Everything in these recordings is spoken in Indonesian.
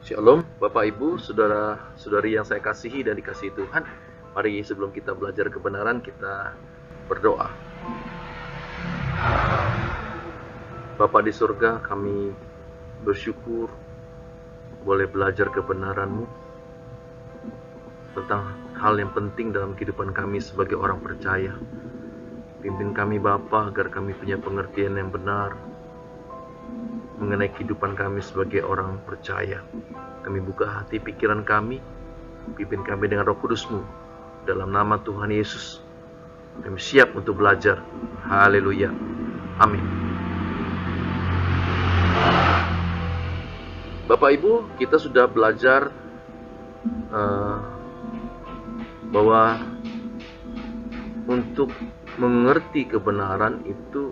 Shalom, Bapak Ibu, saudara-saudari yang saya kasihi dan dikasihi Tuhan. Mari sebelum kita belajar kebenaran, kita berdoa. Bapa di surga, kami bersyukur boleh belajar kebenaran-Mu tentang hal yang penting dalam kehidupan kami sebagai orang percaya. Pimpin kami Bapa agar kami punya pengertian yang benar mengenai kehidupan kami sebagai orang percaya. Kami buka hati pikiran kami, pimpin kami dengan Roh Kudus-Mu. Dalam nama Tuhan Yesus, kami siap untuk belajar. Haleluya. Amin. Bapak Ibu, kita sudah belajar bahwa untuk mengerti kebenaran itu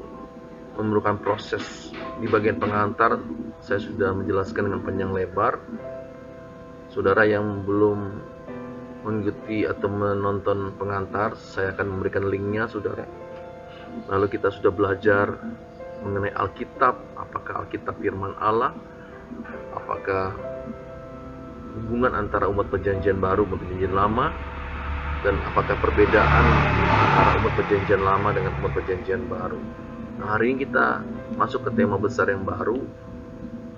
memerlukan proses. Di bagian pengantar saya sudah menjelaskan dengan panjang lebar. Saudara yang belum mengikuti atau menonton pengantar, saya akan memberikan linknya saudara. Lalu kita sudah belajar mengenai Alkitab, apakah Alkitab firman Allah, apakah hubungan antara umat perjanjian baru dan perjanjian lama, dan apakah perbedaan antara umat perjanjian lama dengan umat perjanjian baru. Nah, hari ini kita masuk ke tema besar yang baru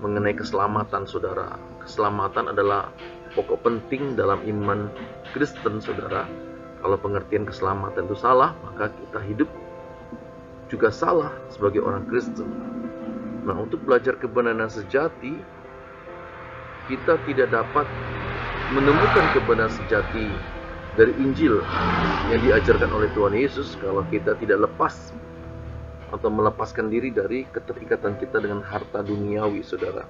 mengenai keselamatan saudara. Keselamatan adalah pokok penting dalam iman Kristen saudara. Kalau pengertian keselamatan itu salah, maka kita hidup juga salah sebagai orang Kristen. Nah, untuk belajar kebenaran sejati, kita tidak dapat menemukan kebenaran sejati dari Injil yang diajarkan oleh Tuhan Yesus kalau kita tidak lepas atau melepaskan diri dari keterikatan kita dengan harta duniawi, saudara.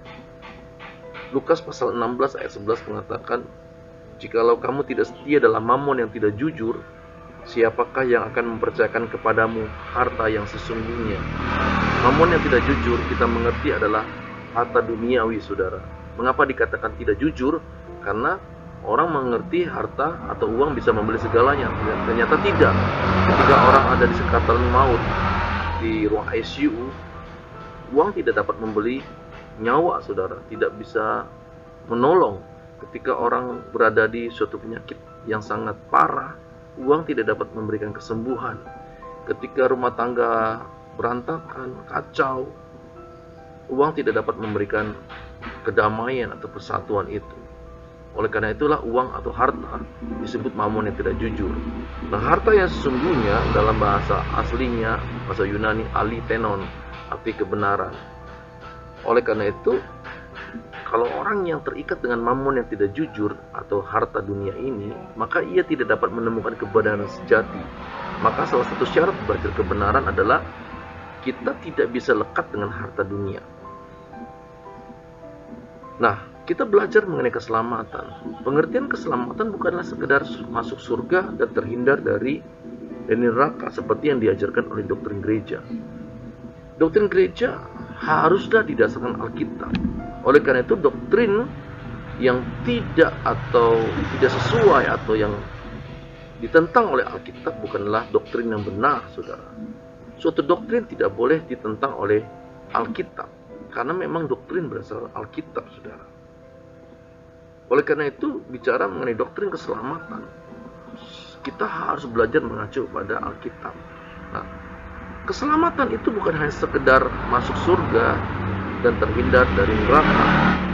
Lukas pasal 16 ayat 11 mengatakan, "Jikalau kamu tidak setia dalam mamon yang tidak jujur, siapakah yang akan mempercayakan kepadamu harta yang sesungguhnya?" Mamon yang tidak jujur kita mengerti adalah harta duniawi, saudara. Mengapa dikatakan tidak jujur? Karena orang mengerti harta atau uang bisa membeli segalanya. Ternyata tidak. Ketika orang ada di sekatan maut, di ruang ICU, uang tidak dapat membeli nyawa saudara, tidak bisa menolong. Ketika orang berada di suatu penyakit yang sangat parah, uang tidak dapat memberikan kesembuhan. Ketika rumah tangga berantakan, kacau, uang tidak dapat memberikan kedamaian atau persatuan itu. Oleh karena itulah uang atau harta disebut mamon yang tidak jujur. Nah, harta yang sesungguhnya dalam bahasa aslinya, bahasa Yunani, alitenon, arti kebenaran. Oleh karena itu, kalau orang yang terikat dengan mamon yang tidak jujur atau harta dunia ini, maka ia tidak dapat menemukan kebenaran sejati. Maka salah satu syarat belajar kebenaran adalah kita tidak bisa lekat dengan harta dunia. Nah, kita belajar mengenai keselamatan. Pengertian keselamatan bukanlah sekedar masuk surga dan terhindar dari neraka seperti yang diajarkan oleh doktrin gereja. Doktrin gereja haruslah didasarkan Alkitab. Oleh karena itu, doktrin yang tidak sesuai atau yang ditentang oleh Alkitab bukanlah doktrin yang benar, saudara. Suatu doktrin tidak boleh ditentang oleh Alkitab, karena memang doktrin berasal Alkitab, saudara. Oleh karena itu, bicara mengenai doktrin keselamatan, kita harus belajar mengacu pada Alkitab. Nah, keselamatan itu bukan hanya sekedar masuk surga dan terhindar dari neraka.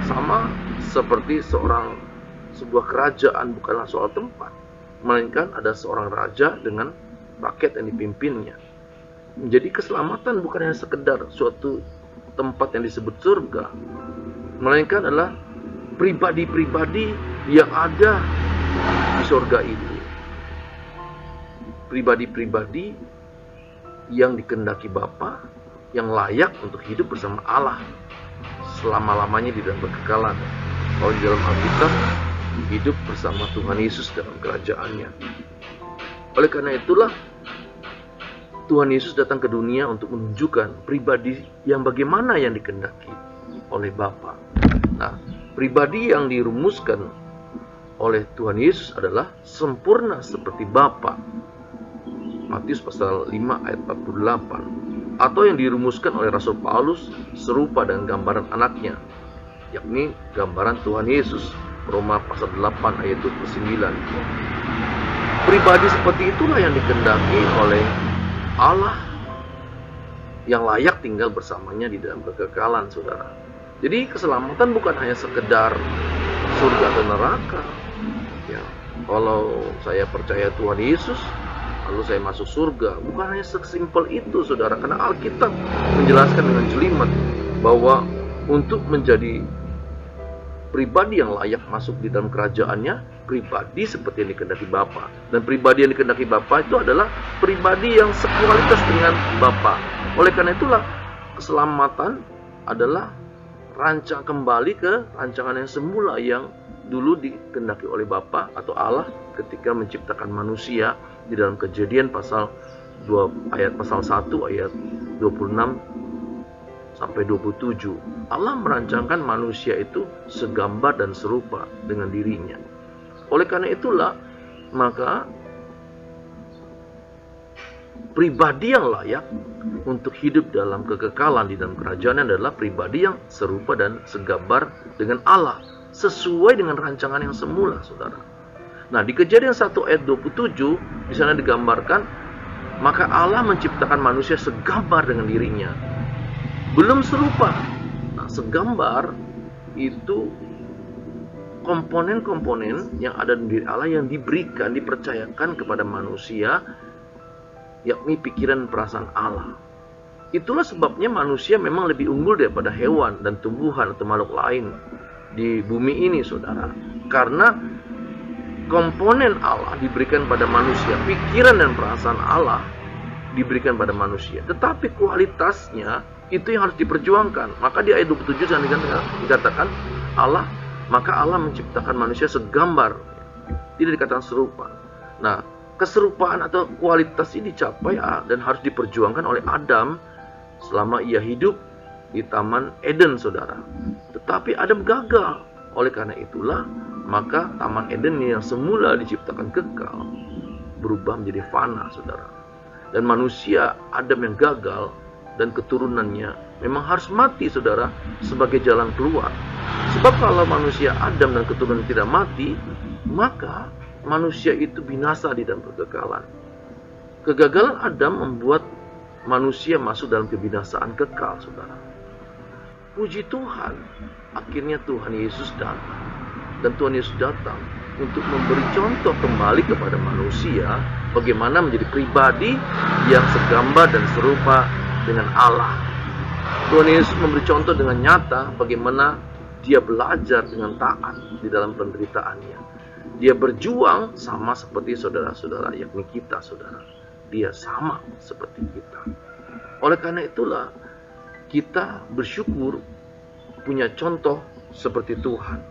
Sama seperti sebuah kerajaan bukanlah soal tempat, melainkan ada seorang raja dengan rakyat yang dipimpinnya. Jadi keselamatan bukan hanya sekedar suatu tempat yang disebut surga, melainkan adalah pribadi-pribadi yang ada di surga itu. Pribadi-pribadi yang dikehendaki Bapa, yang layak untuk hidup bersama Allah selama-lamanya di dalam kekekalan. Kalau di dalam Alkitab, hidup bersama Tuhan Yesus dalam kerajaannya. Oleh karena itulah Tuhan Yesus datang ke dunia untuk menunjukkan pribadi yang bagaimana yang dikehendaki oleh Bapa. Nah, pribadi yang dirumuskan oleh Tuhan Yesus adalah sempurna seperti Bapa. Matius pasal 5 ayat 48. Atau yang dirumuskan oleh Rasul Paulus serupa dengan gambaran anaknya. yakni gambaran Tuhan Yesus. Roma pasal 8 ayat 29. Pribadi seperti itulah yang dikehendaki oleh Allah yang layak tinggal bersamanya di dalam kekekalan, saudara. Jadi keselamatan bukan hanya sekedar surga atau neraka. Ya, kalau saya percaya Tuhan Yesus, lalu saya masuk surga, bukan hanya sesimpel itu, saudara. Karena Alkitab menjelaskan dengan jelimet bahwa untuk menjadi pribadi yang layak masuk di dalam kerajaannya, pribadi seperti yang dikehendaki Bapa. Dan pribadi yang dikehendaki Bapa itu adalah pribadi yang sekualitas dengan Bapa. Oleh karena itulah, keselamatan adalah rancang kembali ke rancangan yang semula yang dulu dikehendaki oleh Bapa atau Allah ketika menciptakan manusia di dalam Kejadian pasal 1 ayat 26 sampai 27. Allah merancangkan manusia itu segambar dan serupa dengan dirinya. Oleh karena itulah, maka pribadi yang layak untuk hidup dalam kekekalan di dalam kerajaan adalah pribadi yang serupa dan segambar dengan Allah, sesuai dengan rancangan yang semula, saudara. Nah, di Kejadian 1 ayat 27 di sana digambarkan, maka Allah menciptakan manusia segambar dengan dirinya. Belum serupa. Nah, segambar itu komponen-komponen yang ada di diri Allah yang diberikan, dipercayakan kepada manusia, yakni pikiran dan perasaan Allah. Itulah sebabnya manusia memang lebih unggul daripada hewan dan tumbuhan atau makhluk lain di bumi ini, saudara. Karena komponen Allah diberikan pada manusia, pikiran dan perasaan Allah diberikan pada manusia. Tetapi kualitasnya itu yang harus diperjuangkan. Maka di ayat 27 dikatakan maka Allah menciptakan manusia segambar, tidak dikatakan serupa. Nah, keserupaan atau kualitas ini dicapai dan harus diperjuangkan oleh Adam selama ia hidup di Taman Eden, saudara. Tetapi Adam gagal. Oleh karena itulah, maka Taman Eden yang semula diciptakan kekal berubah menjadi fana, saudara. Dan manusia Adam yang gagal dan keturunannya memang harus mati, saudara, sebagai jalan keluar. Sebab kalau manusia Adam dan keturunan tidak mati, maka manusia itu binasa di dalam kekekalan. Kegagalan Adam membuat manusia masuk dalam kebinasaan kekal, saudara. Puji Tuhan, akhirnya Tuhan Yesus datang. Dan Tuhan Yesus datang untuk memberi contoh kembali kepada manusia bagaimana menjadi pribadi yang segambar dan serupa dengan Allah. Tuhan Yesus memberi contoh dengan nyata bagaimana dia belajar dengan taat di dalam penderitaannya. Dia berjuang sama seperti saudara-saudara, yakni kita, saudara. Dia sama seperti kita. Oleh karena itulah, kita bersyukur punya contoh seperti Tuhan.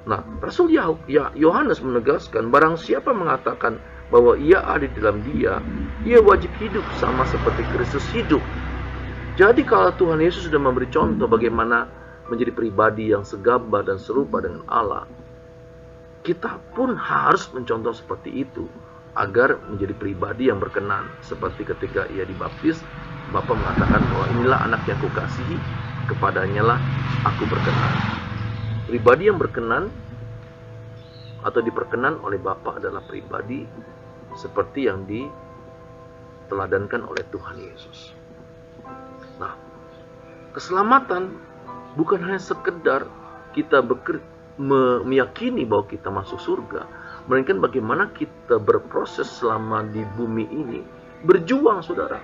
Nah, Rasul Yohanes menegaskan, barang siapa mengatakan bahwa ia ada di dalam dia, ia wajib hidup sama seperti Kristus hidup. Jadi kalau Tuhan Yesus sudah memberi contoh bagaimana menjadi pribadi yang segambar dan serupa dengan Allah, kita pun harus mencontoh seperti itu agar menjadi pribadi yang berkenan. Seperti ketika ia dibaptis, Bapa mengatakan bahwa inilah anak yang kukasihi, kepadanya lah aku berkenan. Pribadi yang berkenan atau diperkenan oleh Bapa adalah pribadi seperti yang diteladankan oleh Tuhan Yesus. Nah, keselamatan bukan hanya sekedar kita meyakini bahwa kita masuk surga, melainkan bagaimana kita berproses selama di bumi ini, berjuang, saudara,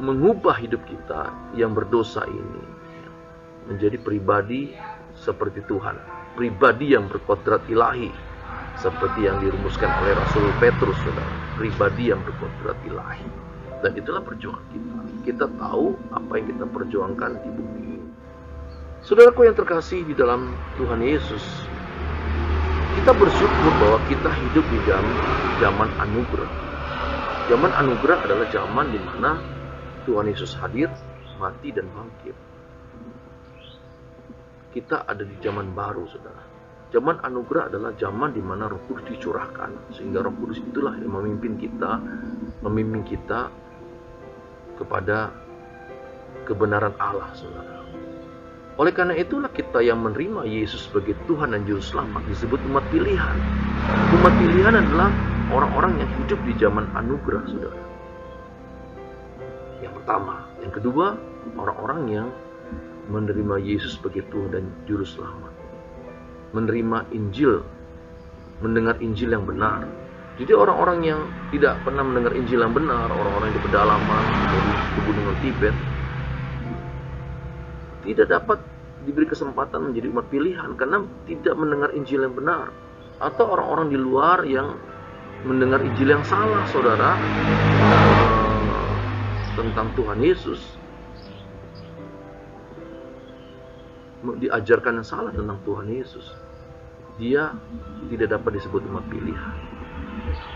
mengubah hidup kita yang berdosa ini menjadi pribadi seperti Tuhan, pribadi yang berkodrat ilahi, seperti yang dirumuskan oleh Rasul Petrus, saudara, pribadi yang berkodrat ilahi. Dan itulah perjuangan kita. Kita tahu apa yang kita perjuangkan di bumi ini. Saudaraku yang terkasih di dalam Tuhan Yesus, kita bersyukur bahwa kita hidup di dalam zaman anugerah. Zaman anugerah adalah zaman di mana Tuhan Yesus hadir, mati dan bangkit. Kita ada di zaman baru, saudara. Zaman anugerah adalah zaman di mana Roh Kudus dicurahkan, sehingga Roh Kudus itulah yang memimpin kita kepada kebenaran Allah, saudara. Oleh karena itulah kita yang menerima Yesus sebagai Tuhan dan Juru Selamat disebut umat pilihan. Umat pilihan adalah orang-orang yang hidup di zaman anugerah, saudara. Yang pertama. Yang kedua, orang-orang yang menerima Yesus sebagai Tuhan dan Juru Selamat. Menerima Injil, mendengar Injil yang benar. Jadi orang-orang yang tidak pernah mendengar Injil yang benar, orang-orang di pedalaman, dari pegunungan Tibet, tidak dapat diberi kesempatan menjadi umat pilihan karena tidak mendengar Injil yang benar. Atau orang-orang di luar yang mendengar Injil yang salah, saudara, tentang Tuhan Yesus, diajarkan yang salah tentang Tuhan Yesus, dia tidak dapat disebut umat pilihan.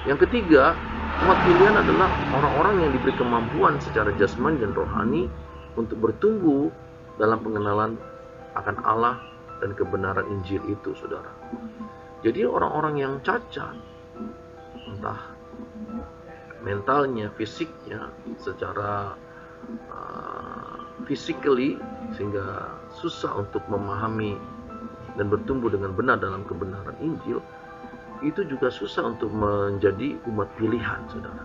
Yang ketiga, umat pilihan adalah orang-orang yang diberi kemampuan secara jasmani dan rohani untuk bertumbuh dalam pengenalan akan Allah dan kebenaran Injil itu, saudara. Jadi orang-orang yang cacat, entah mentalnya, fisiknya, secara physically, sehingga susah untuk memahami dan bertumbuh dengan benar dalam kebenaran Injil, itu juga susah untuk menjadi umat pilihan, saudara.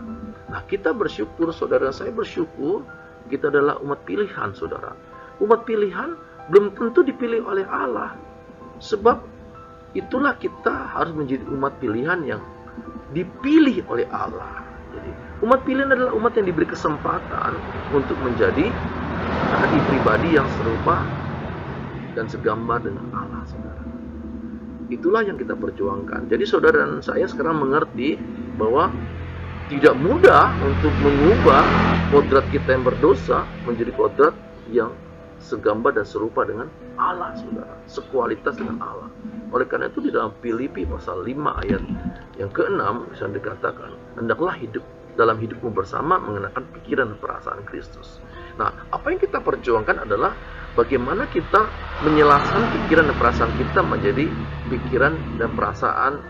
Nah, kita bersyukur, saudara, saya bersyukur kita adalah umat pilihan, saudara. Umat pilihan belum tentu dipilih oleh Allah, sebab itulah kita harus menjadi umat pilihan yang dipilih oleh Allah. Jadi, umat pilihan adalah umat yang diberi kesempatan untuk menjadi pribadi yang serupa dan segambar dengan Allah, saudara. Itulah yang kita perjuangkan. Jadi saudara dan saya sekarang mengerti bahwa tidak mudah untuk mengubah kodrat kita yang berdosa menjadi kodrat yang segambar dan serupa dengan Allah, saudara, sekualitas dengan Allah. Oleh karena itu di dalam Filipi pasal 5 ayat yang ke-6 bisa dikatakan, hendaklah hidup dalam hidupmu bersama mengenakan pikiran dan perasaan Kristus. Nah, apa yang kita perjuangkan adalah bagaimana kita menyelaraskan pikiran dan perasaan kita menjadi pikiran dan perasaan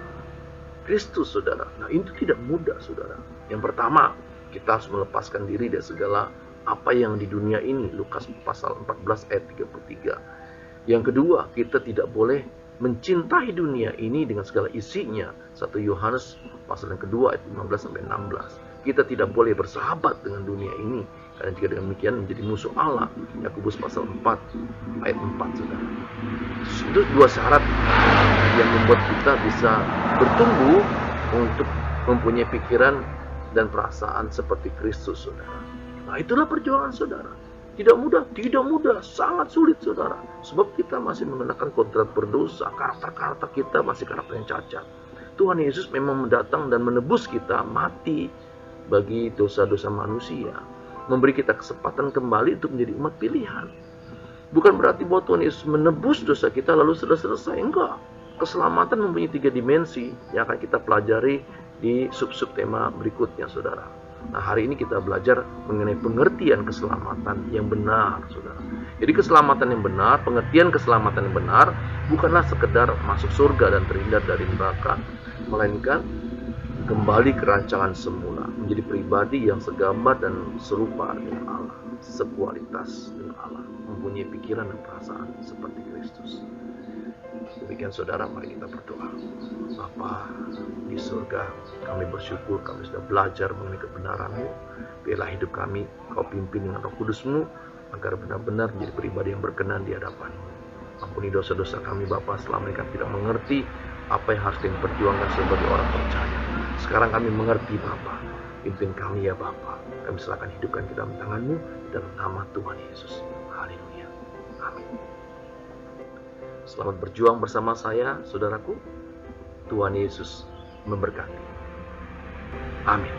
Kristus, saudara. Nah, itu tidak mudah, saudara. Yang pertama, kita harus melepaskan diri dari segala apa yang di dunia ini, Lukas pasal 14 ayat 33. Yang kedua, kita tidak boleh mencintai dunia ini dengan segala isinya, 1 Yohanes pasal yang kedua ayat 15 sampai 16. Kita tidak boleh bersahabat dengan dunia ini, karena jika demikian menjadi musuh Allah, Yakobus pasal 4 ayat 4, saudara. Itu dua syarat yang membuat kita bisa bertumbuh untuk mempunyai pikiran dan perasaan seperti Kristus, saudara. Nah, itulah perjuangan saudara. Tidak mudah, sangat sulit, saudara. Sebab kita masih mengenakan kodrat berdosa, karakter-karakter kita masih karakter yang cacat. Tuhan Yesus memang mendatang dan menebus kita, mati bagi dosa-dosa manusia, memberi kita kesempatan kembali untuk menjadi umat pilihan. Bukan berarti bahwa Tuhan Yesus menebus dosa kita lalu sudah selesai, enggak. Keselamatan mempunyai 3 dimensi yang akan kita pelajari di sub-sub tema berikutnya, saudara. Nah, hari ini kita belajar mengenai pengertian keselamatan yang benar, saudara. Jadi keselamatan yang benar, pengertian keselamatan yang benar bukanlah sekedar masuk surga dan terhindar dari neraka, melainkan kembali ke rancangan semula, menjadi pribadi yang segambar dan serupa dengan Allah, sekualitas dengan Allah, mempunyai pikiran dan perasaan seperti Kristus. Demikian saudara, mari kita berdoa. Bapa di surga, kami bersyukur kami sudah belajar mengenai kebenaran-Mu. Biarlah hidup kami Kau pimpin dengan Roh Kudus-Mu, agar benar-benar menjadi pribadi yang berkenan di hadapan-Mu. Ampuni dosa-dosa kami Bapa, selama ini kami tidak mengerti apa yang harus kami perjuangkan sebagai orang percaya. Sekarang kami mengerti Bapa, pimpin kami ya Bapa. Kami serahkan hidup kami ke dalam tangan-Mu, dalam nama Tuhan Yesus. Haleluya. Amin. Selamat berjuang bersama saya, saudaraku. Tuhan Yesus memberkati. Amin.